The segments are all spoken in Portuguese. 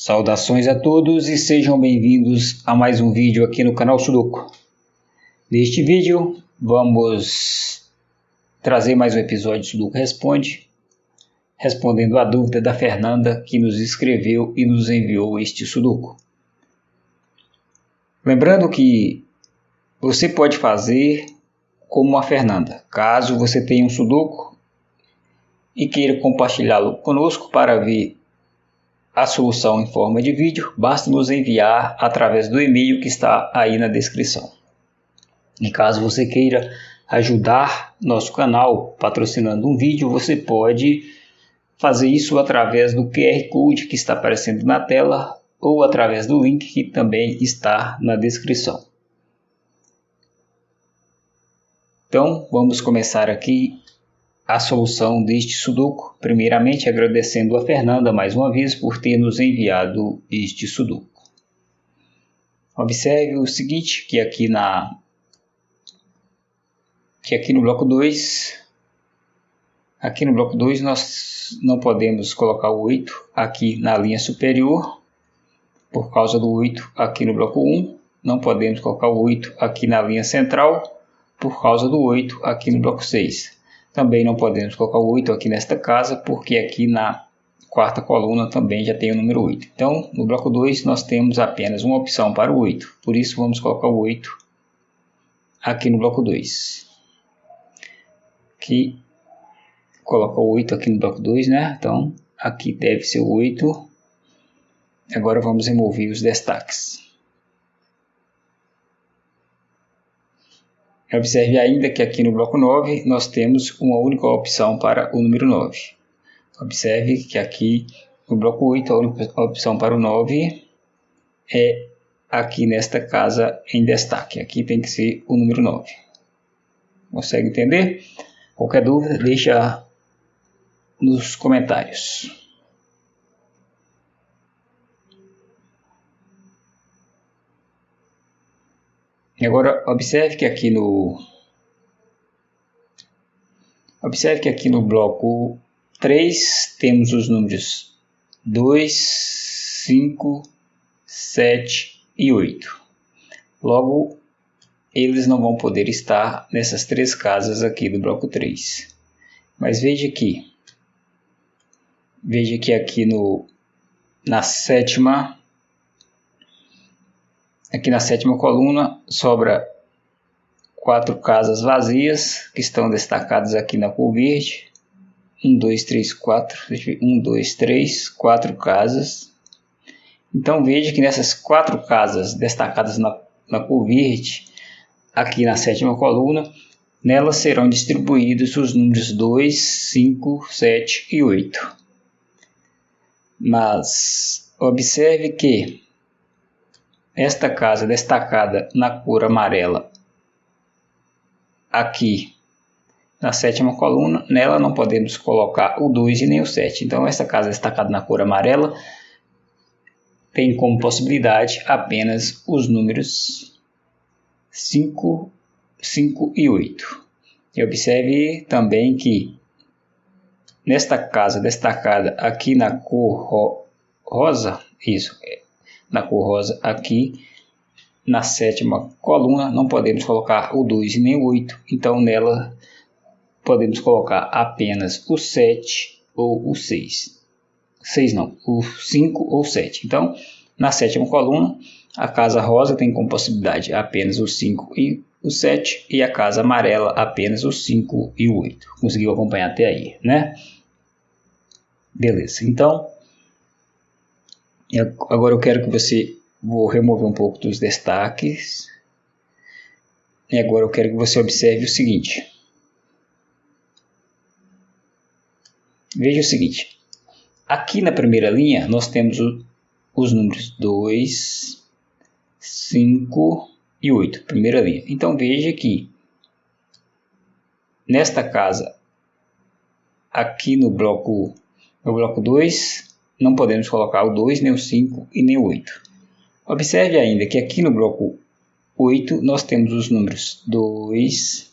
Saudações a todos e sejam bem-vindos a mais um vídeo aqui no canal Sudoku. Neste vídeo vamos trazer mais um episódio de Sudoku Responde, respondendo a dúvida da Fernanda, que nos escreveu e nos enviou este Sudoku. Lembrando que você pode fazer como a Fernanda, caso você tenha um Sudoku e queira compartilhá-lo conosco para ver a solução em forma de vídeo, basta nos enviar através do e-mail que está aí na descrição. E caso você queira ajudar nosso canal patrocinando um vídeo, você pode fazer isso através do QR Code que está aparecendo na tela ou através do link que também está na descrição. Então, vamos começar aqui a solução deste Sudoku, primeiramente agradecendo a Fernanda mais uma vez por ter nos enviado este Sudoku. Observe o seguinte, que aqui no bloco 2, nós não podemos colocar o 8 aqui na linha superior, por causa do 8 aqui no bloco 1, não podemos colocar o 8 aqui na linha central, por causa do 8 aqui no bloco 6. Também não podemos colocar o 8 aqui nesta casa, porque aqui na quarta coluna também já tem o número 8. Então, no bloco 2 nós temos apenas uma opção para o 8. Por isso, vamos colocar o 8 aqui no bloco 2. Aqui, coloca o 8 aqui no bloco 2, né? Então, aqui deve ser o 8. Agora vamos remover os destaques. Observe ainda que aqui no bloco 9 nós temos uma única opção para o número 9. Observe que aqui no bloco 8 a única opção para o 9 é aqui nesta casa em destaque. Aqui tem que ser o número 9. Consegue entender? Qualquer dúvida, deixa nos comentários. Agora, observe que aqui no bloco 3 temos os números 2, 5, 7 e 8. Logo, eles não vão poder estar nessas três casas aqui do bloco 3. Mas veja que aqui na sétima coluna sobra 4 casas vazias que estão destacadas aqui na cor verde. 1, 2, 3, 4. 1, 2, 3, 4 casas. Então veja que nessas 4 casas destacadas na cor verde, aqui na sétima coluna, nelas serão distribuídos os números 2, 5, 7 e 8. Mas observe que esta casa destacada na cor amarela aqui na sétima coluna, nela não podemos colocar o 2 e nem o 7. Então esta casa destacada na cor amarela tem como possibilidade apenas os números 5, 5 e 8. E observe também que nesta casa destacada aqui na cor rosa, na cor rosa aqui, na sétima coluna, não podemos colocar o 2 e nem o 8, então nela podemos colocar apenas o 7 ou o 6. 6 não, o 5 ou 7. Então, na sétima coluna, a casa rosa tem como possibilidade apenas o 5 e o 7, e a casa amarela apenas o 5 e o 8. Conseguiu acompanhar até aí, né? Beleza, então agora eu quero que você, vou remover um pouco dos destaques, e agora eu quero que você observe o seguinte. Veja o seguinte, aqui na primeira linha nós temos os números 2, 5 e 8, primeira linha. Então veja que nesta casa, aqui no bloco 2, não podemos colocar o 2, nem o 5 e nem o 8. Observe ainda que aqui no bloco 8 nós temos os números 2,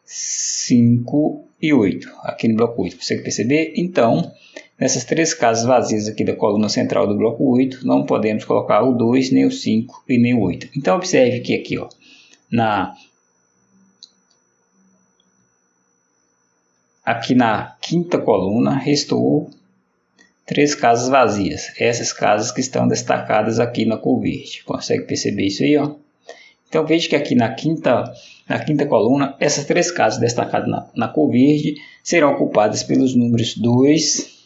5 e 8. Aqui no bloco 8, você consegue perceber? Então, nessas três casas vazias aqui da coluna central do bloco 8, não podemos colocar o 2, nem o 5 e nem o 8. Então observe que aqui, ó, aqui na quinta coluna restou três casas vazias. Essas casas que estão destacadas aqui na cor verde. Consegue perceber isso aí, ó? Então veja que aqui na quinta coluna, essas três casas destacadas na cor verde serão ocupadas pelos números 2,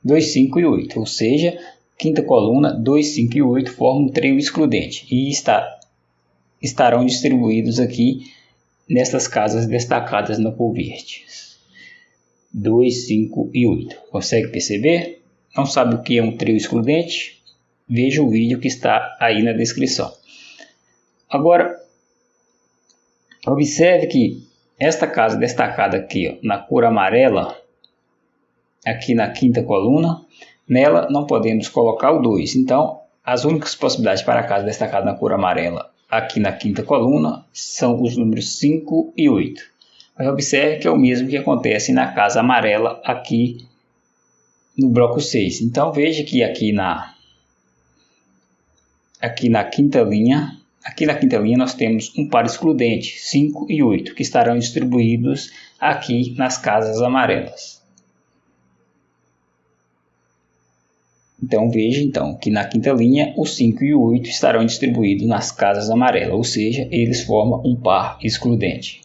5 e 8. Ou seja, quinta coluna, 2, 5 e 8 formam um trio excludente e estarão distribuídos aqui nestas casas destacadas na cor verde. 2, 5 e 8. Consegue perceber? Não sabe o que é um trio excludente? Veja o vídeo que está aí na descrição. Agora, observe que esta casa destacada aqui, ó, na cor amarela, aqui na quinta coluna, nela não podemos colocar o 2. Então, as únicas possibilidades para a casa destacada na cor amarela aqui na quinta coluna são os números 5 e 8. Mas observe que é o mesmo que acontece na casa amarela aqui no bloco 6. Então veja que aqui na quinta linha nós temos um par excludente, 5 e 8, que estarão distribuídos aqui nas casas amarelas. Então veja que na quinta linha os 5 e 8 estarão distribuídos nas casas amarelas, ou seja, eles formam um par excludente.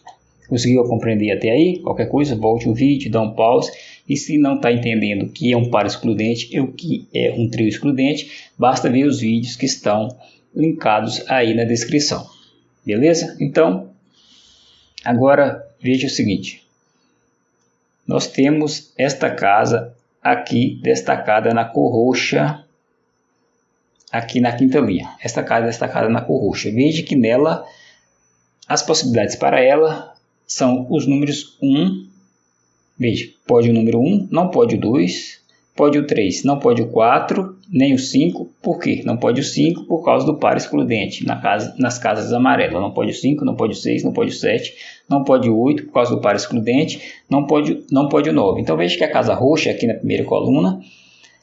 Conseguiu compreender até aí? Qualquer coisa, volte o vídeo, dá um pause. E se não está entendendo o que é um par excludente e o que é um trio excludente, basta ver os vídeos que estão linkados aí na descrição. Beleza? Então, agora veja o seguinte. Nós temos esta casa aqui destacada na cor roxa, aqui na quinta linha. Esta casa destacada na cor roxa. Veja que nela, as possibilidades para ela são os números 1, veja, pode o número 1, não pode o 2, pode o 3, não pode o 4, nem o 5, por quê? Não pode o 5 por causa do par excludente nas casas amarelas, não pode o 5, não pode o 6, não pode o 7, não pode o 8 por causa do par excludente, não pode o 9. Então veja que a casa roxa aqui na primeira coluna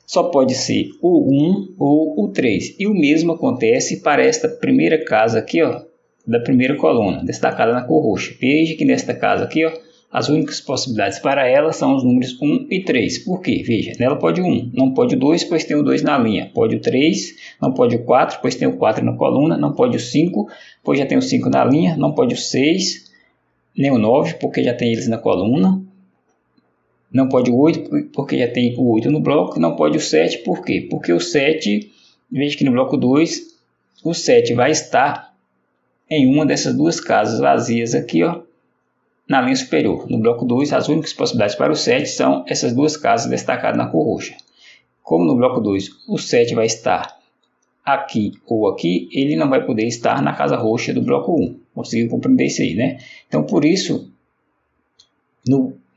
só pode ser o 1 ou o 3, e o mesmo acontece para esta primeira casa aqui, ó, da primeira coluna, destacada na cor roxa. Veja que nesta casa aqui, ó, as únicas possibilidades para ela são os números 1 e 3. Por quê? Veja, nela pode o 1, não pode o 2, pois tem o 2 na linha. Pode o 3, não pode o 4, pois tem o 4 na coluna. Não pode o 5, pois já tem o 5 na linha. Não pode o 6, nem o 9, porque já tem eles na coluna. Não pode o 8, porque já tem o 8 no bloco. Não pode o 7, por quê? Porque o 7, veja que no bloco 2, o 7 vai estar em uma dessas duas casas vazias aqui, ó, na linha superior. No bloco 2, as únicas possibilidades para o 7 são essas duas casas destacadas na cor roxa. Como no bloco 2 o 7 vai estar aqui ou aqui, ele não vai poder estar na casa roxa do bloco 1. Conseguiu compreender isso aí, né? Então, por isso,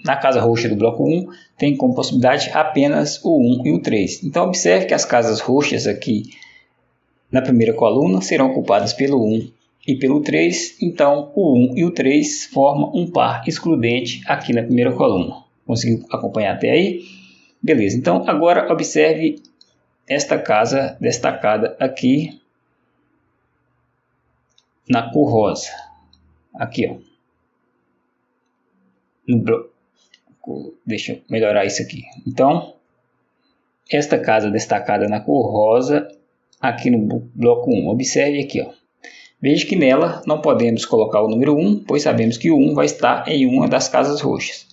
na casa roxa do bloco 1, tem como possibilidade apenas o 1 e o 3. Então, observe que as casas roxas aqui na primeira coluna serão ocupadas pelo 1 e pelo 3, então o 1 e o 3 formam um par excludente aqui na primeira coluna. Conseguiu acompanhar até aí? Beleza, então agora observe esta casa destacada aqui na cor rosa. Aqui, ó. Deixa eu melhorar isso aqui. Então, esta casa destacada na cor rosa aqui no bloco 1. Observe aqui, ó. Veja que nela não podemos colocar o número 1, pois sabemos que o 1 vai estar em uma das casas roxas.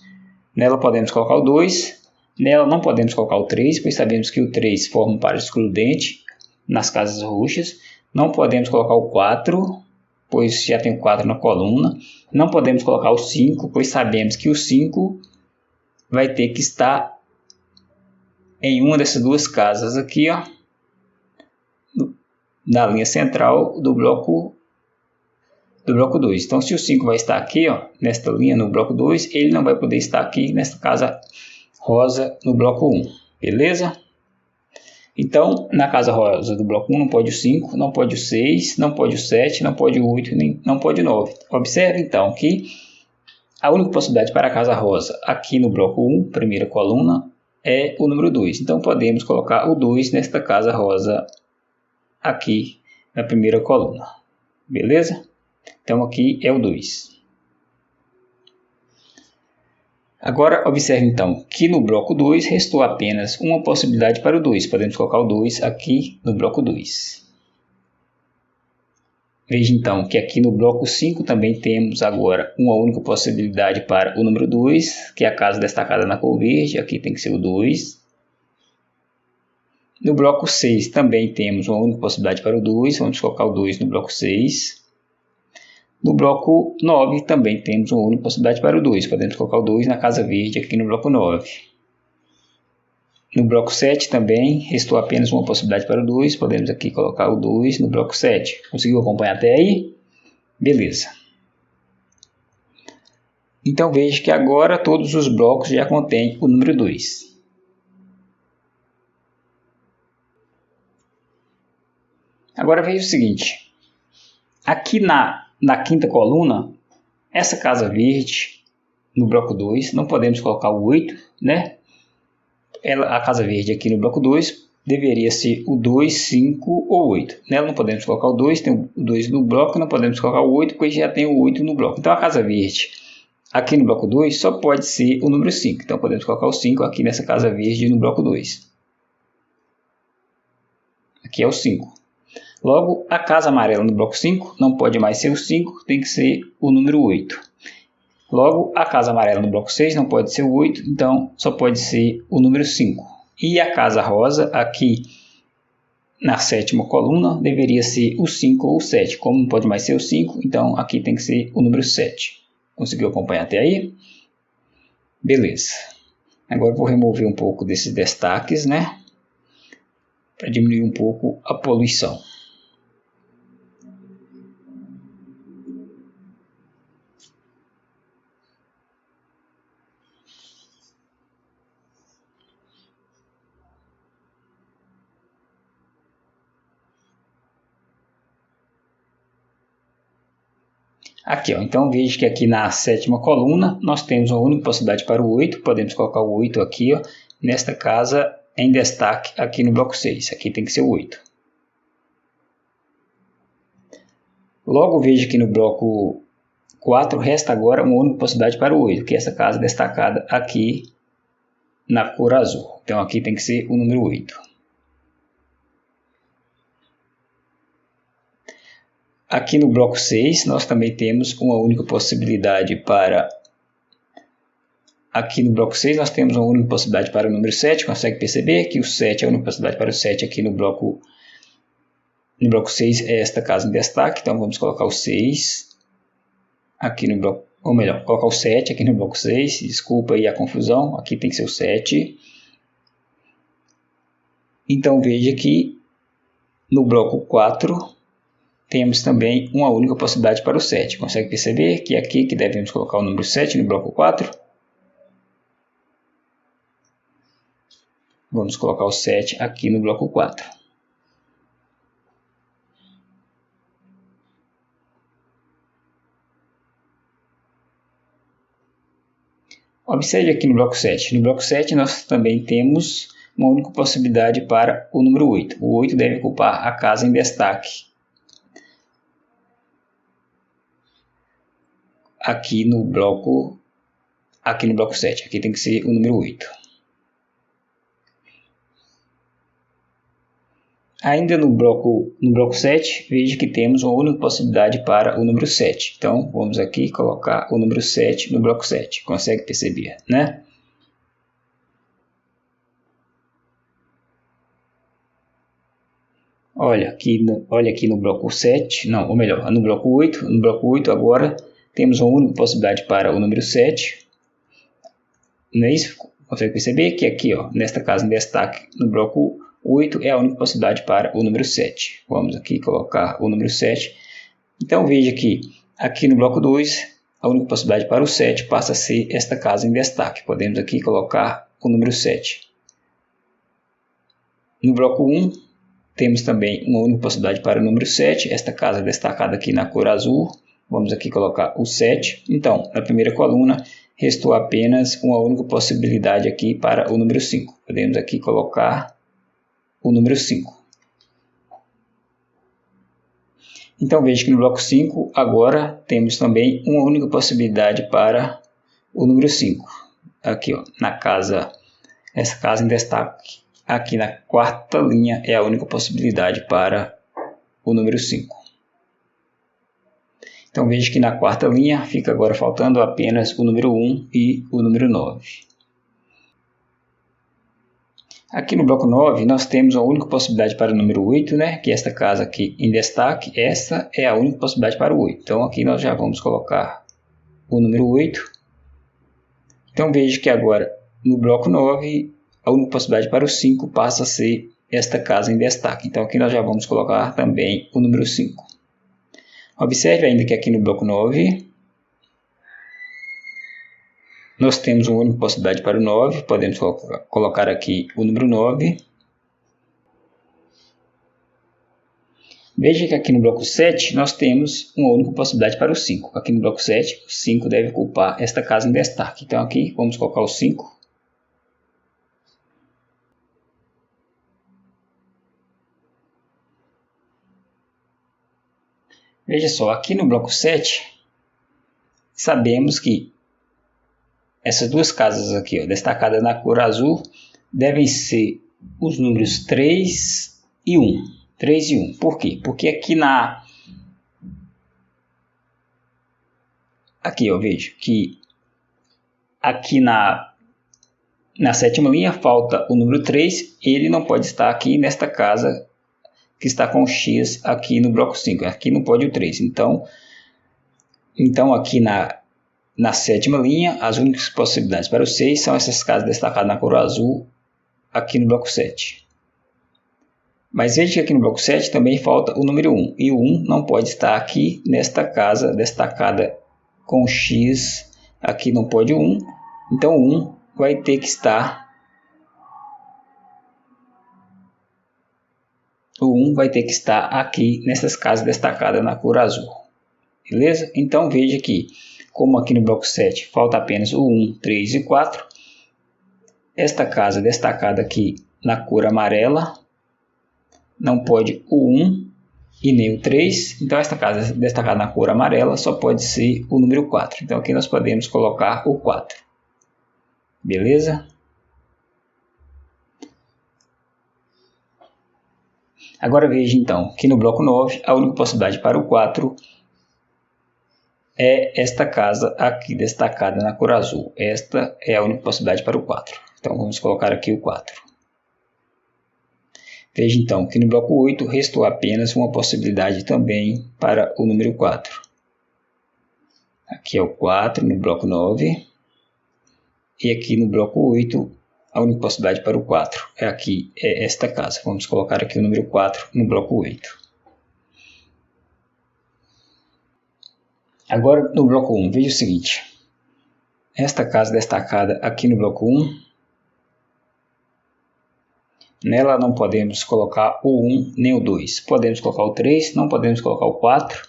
Nela podemos colocar o 2, nela não podemos colocar o 3, pois sabemos que o 3 forma um par excludente nas casas roxas. Não podemos colocar o 4, pois já tem o 4 na coluna. Não podemos colocar o 5, pois sabemos que o 5 vai ter que estar em uma dessas duas casas aqui, ó, na linha central do bloco 2. Então, se o 5 vai estar aqui, ó, nesta linha no bloco 2, ele não vai poder estar aqui nesta casa rosa no bloco 1. Beleza? Então, na casa rosa do bloco 1 não pode o 5, não pode o 6, não pode o 7, não pode o 8, nem não pode o 9. Observe então que a única possibilidade para a casa rosa aqui no bloco 1, primeira coluna, é o número 2. Então podemos colocar o 2 nesta casa rosa aqui na primeira coluna. Beleza? Então aqui é o 2. Agora observe então que no bloco 2 restou apenas uma possibilidade para o 2. Podemos colocar o 2 aqui no bloco 2. Veja então que aqui no bloco 5 também temos agora uma única possibilidade para o número 2, que é a casa destacada na cor verde. Aqui tem que ser o 2. No bloco 6 também temos uma única possibilidade para o 2. Vamos colocar o 2 no bloco 6. No bloco 9 também temos uma única possibilidade para o 2. Podemos colocar o 2 na casa verde aqui no bloco 9. No bloco 7 também restou apenas uma possibilidade para o 2. Podemos aqui colocar o 2 no bloco 7. Conseguiu acompanhar até aí? Beleza. Então veja que agora todos os blocos já contêm o número 2. Agora veja o seguinte. Aqui na quinta coluna, essa casa verde, no bloco 2, não podemos colocar o 8, né? A casa verde aqui no bloco 2 deveria ser o 2, 5 ou 8. Nela não podemos colocar o 2, tem o 2 no bloco, não podemos colocar o 8, porque já tem o 8 no bloco. Então a casa verde aqui no bloco 2 só pode ser o número 5. Então podemos colocar o 5 aqui nessa casa verde no bloco 2. Aqui é o 5. Logo, a casa amarela no bloco 5 não pode mais ser o 5, tem que ser o número 8. Logo, a casa amarela no bloco 6 não pode ser o 8, então só pode ser o número 5. E a casa rosa aqui na sétima coluna deveria ser o 5 ou o 7. Como não pode mais ser o 5, então aqui tem que ser o número 7. Conseguiu acompanhar até aí? Beleza. Agora eu vou remover um pouco desses destaques, né? Para diminuir um pouco a poluição. Aqui, ó, então veja que aqui na sétima coluna nós temos uma única possibilidade para o 8. Podemos colocar o 8 aqui, ó, nesta casa em destaque aqui no bloco 6. Aqui tem que ser o 8. Logo veja que no bloco 4 resta agora uma única possibilidade para o 8, que é essa casa destacada aqui na cor azul. Então aqui tem que ser o número 8. Aqui no bloco 6, nós também temos uma única possibilidade para... Aqui no bloco 6, nós temos uma única possibilidade para o número 7. Consegue perceber que o 7 é a única possibilidade para o 7 aqui no bloco 6 é esta casa em destaque. Então, vamos colocar o 6 aqui no bloco... Ou melhor, colocar o 7 aqui no bloco 6. Desculpa aí a confusão. Aqui tem que ser o 7. Então, veja que no bloco 4... temos também uma única possibilidade para o 7. Consegue perceber que é aqui que devemos colocar o número 7 no bloco 4? Vamos colocar o 7 aqui no bloco 4. Observe aqui no bloco 7. No bloco 7 nós também temos uma única possibilidade para o número 8. O 8 deve ocupar a casa em destaque. Aqui no bloco 7. Aqui tem que ser o número 8. Ainda no bloco 7, veja que temos uma única possibilidade para o número 7. Então, vamos aqui colocar o número 7 no bloco 7. Consegue perceber, né? Olha aqui no bloco 7, não, ou melhor, no bloco 8. No bloco 8 agora temos uma única possibilidade para o número 7. Não é isso? Consegue perceber que aqui, ó, nesta casa em destaque, no bloco 8 é a única possibilidade para o número 7. Vamos aqui colocar o número 7. Então veja que aqui no bloco 2, a única possibilidade para o 7 passa a ser esta casa em destaque. Podemos aqui colocar o número 7. No bloco 1, temos também uma única possibilidade para o número 7, esta casa destacada aqui na cor azul. Vamos aqui colocar o 7. Então, na primeira coluna, restou apenas uma única possibilidade aqui para o número 5. Podemos aqui colocar o número 5. Então, veja que no bloco 5, agora temos também uma única possibilidade para o número 5. Aqui, ó, na casa, essa casa em destaque, aqui na quarta linha é a única possibilidade para o número 5. Então, veja que na quarta linha fica agora faltando apenas o número 1 e o número 9. Aqui no bloco 9, nós temos a única possibilidade para o número 8, né? Que é esta casa aqui em destaque. Essa é a única possibilidade para o 8. Então, aqui nós já vamos colocar o número 8. Então, veja que agora, no bloco 9, a única possibilidade para o 5 passa a ser esta casa em destaque. Então, aqui nós já vamos colocar também o número 5. Observe ainda que aqui no bloco 9, nós temos uma única possibilidade para o 9. Podemos colocar aqui o número 9. Veja que aqui no bloco 7, nós temos uma única possibilidade para o 5. Aqui no bloco 7, o 5 deve ocupar esta casa em destaque. Então, aqui vamos colocar o 5. Veja só, aqui no bloco 7, sabemos que essas duas casas aqui, ó, destacadas na cor azul, devem ser os números 3 e 1. 3 e 1. Por quê? Porque aqui eu vejo que aqui na sétima linha falta o número 3, ele não pode estar aqui nesta casa que está com X aqui no bloco 5. Aqui não pode o 3. Então aqui na sétima linha, as únicas possibilidades para o 6 são essas casas destacadas na cor azul aqui no bloco 7. Mas veja que aqui no bloco 7 também falta o número 1. E o 1 não pode estar aqui nesta casa destacada com X. Aqui não pode o 1. Então o 1 vai ter que estar... O 1 vai ter que estar aqui nessas casas destacadas na cor azul. Beleza? Então veja que, como aqui no bloco 7 falta apenas o 1, 3 e 4, esta casa destacada aqui na cor amarela não pode o 1 e nem o 3. Então esta casa destacada na cor amarela só pode ser o número 4. Então aqui nós podemos colocar o 4. Beleza? Agora veja então que no bloco 9 a única possibilidade para o 4 é esta casa aqui destacada na cor azul. Esta é a única possibilidade para o 4. Então vamos colocar aqui o 4. Veja então que no bloco 8 restou apenas uma possibilidade também para o número 4. Aqui é o 4 no bloco 9. E aqui no bloco 8 a única possibilidade para o 4 é esta casa. Vamos colocar aqui o número 4 no bloco 8. Agora no bloco 1, veja o seguinte. Esta casa destacada aqui no bloco 1, nela não podemos colocar o 1 nem o 2. Podemos colocar o 3, não podemos colocar o 4,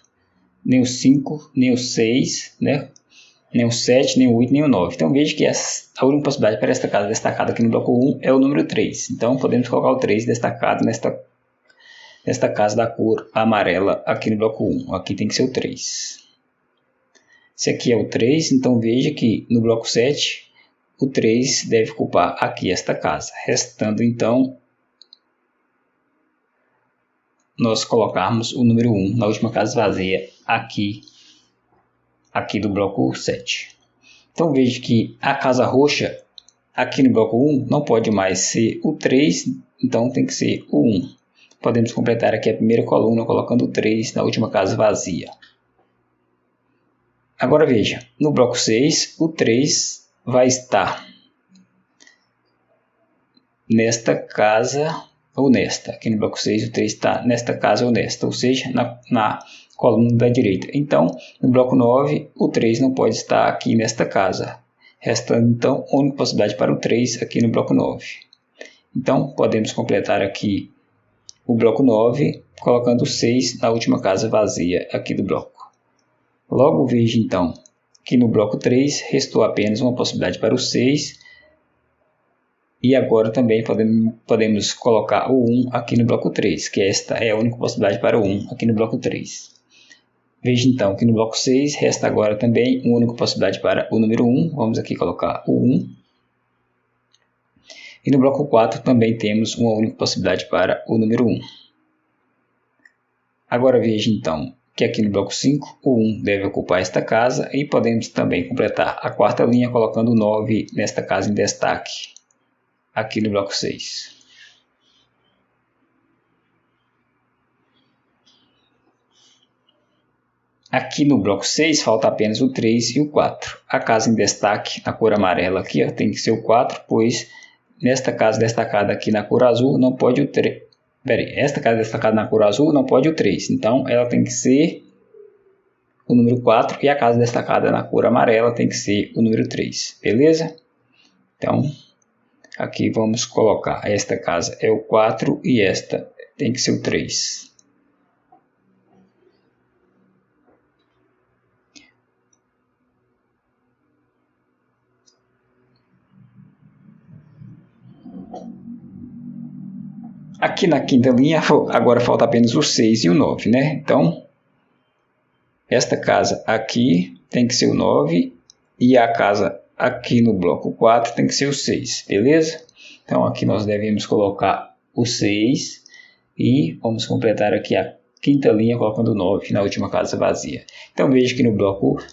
nem o 5, nem o 6, né? Nem o 7, nem o 8, nem o 9. Então veja que a única possibilidade para esta casa destacada aqui no bloco 1 é o número 3. Então podemos colocar o 3 destacado nesta casa da cor amarela aqui no bloco 1. Aqui tem que ser o 3. Se aqui é o 3, então veja que no bloco 7 o 3 deve ocupar aqui esta casa. Restando então nós colocarmos o número 1 na última casa vazia aqui do bloco 7. Então veja que a casa roxa aqui no bloco 1 não pode mais ser o 3, então tem que ser o 1. Podemos completar aqui a primeira coluna colocando o 3 na última casa vazia. Agora veja, no bloco 6 o 3 vai estar nesta casa ou nesta. Aqui no bloco 6 o 3 está nesta casa ou nesta, ou seja, na coluna da direita. Então, no bloco 9, o 3 não pode estar aqui nesta casa. Restando, então, a única possibilidade para o 3 aqui no bloco 9. Então, podemos completar aqui o bloco 9, colocando o 6 na última casa vazia aqui do bloco. Logo, veja então que no bloco 3 restou apenas uma possibilidade para o 6. E agora também podemos colocar o 1 aqui no bloco 3, que esta é a única possibilidade para o 1 aqui no bloco 3. Veja então que no bloco 6 resta agora também uma única possibilidade para o número 1. Vamos aqui colocar o 1. E no bloco 4 também temos uma única possibilidade para o número 1. Agora veja então que aqui no bloco 5 o 1 deve ocupar esta casa e podemos também completar a quarta linha colocando o 9 nesta casa em destaque aqui no bloco 6. Aqui no bloco 6 falta apenas o 3 e o 4. A casa em destaque na cor amarela aqui tem que ser o 4, pois nesta casa destacada aqui na cor azul não pode o 3. Esta casa destacada na cor azul não pode o 3. Então ela tem que ser o número 4 e a casa destacada na cor amarela tem que ser o número 3. Beleza? Então aqui vamos colocar esta casa é o 4 e esta tem que ser o 3. Aqui na quinta linha, agora falta apenas o 6 e o 9, né? Então, esta casa aqui tem que ser o 9 e a casa aqui no bloco 4 tem que ser o 6, beleza? Então, aqui nós devemos colocar o 6 e vamos completar aqui a quinta linha colocando o 9 na última casa vazia. Então, veja que no bloco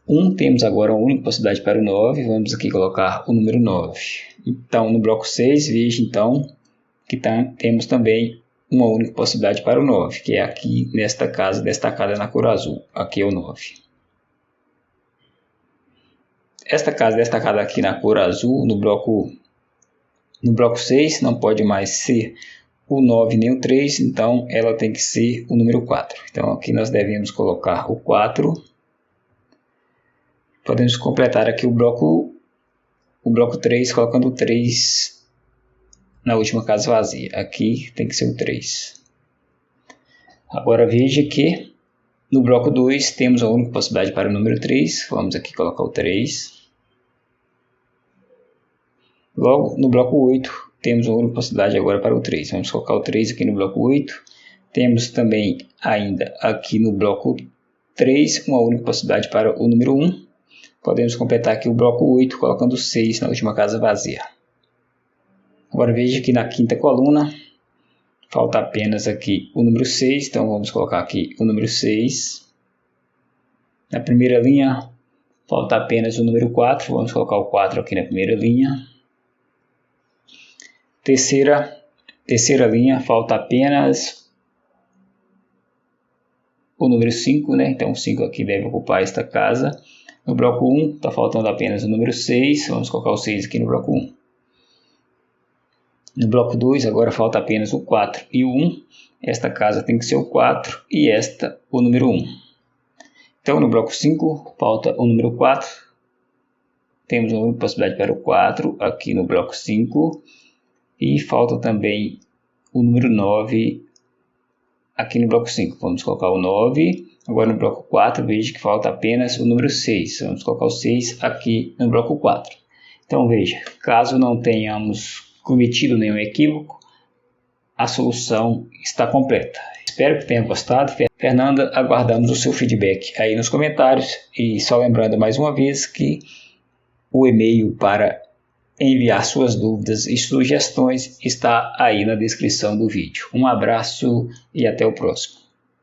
1 temos agora uma única possibilidade para o 9, vamos aqui colocar o número 9. Então, no bloco 6, veja então que temos também uma única possibilidade para o 9, que é aqui nesta casa destacada na cor azul. Aqui é o 9. Esta casa destacada aqui na cor azul, no bloco 6, não pode mais ser o 9 nem o 3, então ela tem que ser o número 4. Então aqui nós devemos colocar o 4. Podemos completar aqui o bloco 3, colocando o 3 na última casa vazia. Aqui tem que ser o 3. Agora veja que no bloco 2 temos a única possibilidade para o número 3. Vamos aqui colocar o 3. Logo, no bloco 8 temos a única possibilidade agora para o 3. Vamos colocar o 3 aqui no bloco 8. Temos também ainda aqui no bloco 3 uma única possibilidade para o número 1. Podemos completar aqui o bloco 8 colocando o 6 na última casa vazia. Agora veja que na quinta coluna falta apenas aqui o número 6, então vamos colocar aqui o número 6. Na primeira linha falta apenas o número 4, vamos colocar o 4 aqui na primeira linha. Terceira linha falta apenas o número 5, né? Então o 5 aqui deve ocupar esta casa. No bloco 1 está faltando apenas o número 6, vamos colocar o 6 aqui no bloco 1. No bloco 2 agora falta apenas o 4 e o 1. Esta casa tem que ser o 4 e esta o número 1. Então no bloco 5 falta o número 4. Temos uma possibilidade para o 4 aqui no bloco 5. E falta também o número 9 aqui no bloco 5. Vamos colocar o 9. Agora no bloco 4 veja que falta apenas o número 6. Vamos colocar o 6 aqui no bloco 4. Então veja, caso não tenhamos cometido nenhum equívoco, a solução está completa. Espero que tenha gostado. Fernanda, aguardamos o seu feedback aí nos comentários. E só lembrando mais uma vez que o e-mail para enviar suas dúvidas e sugestões está aí na descrição do vídeo. Um abraço e até o próximo.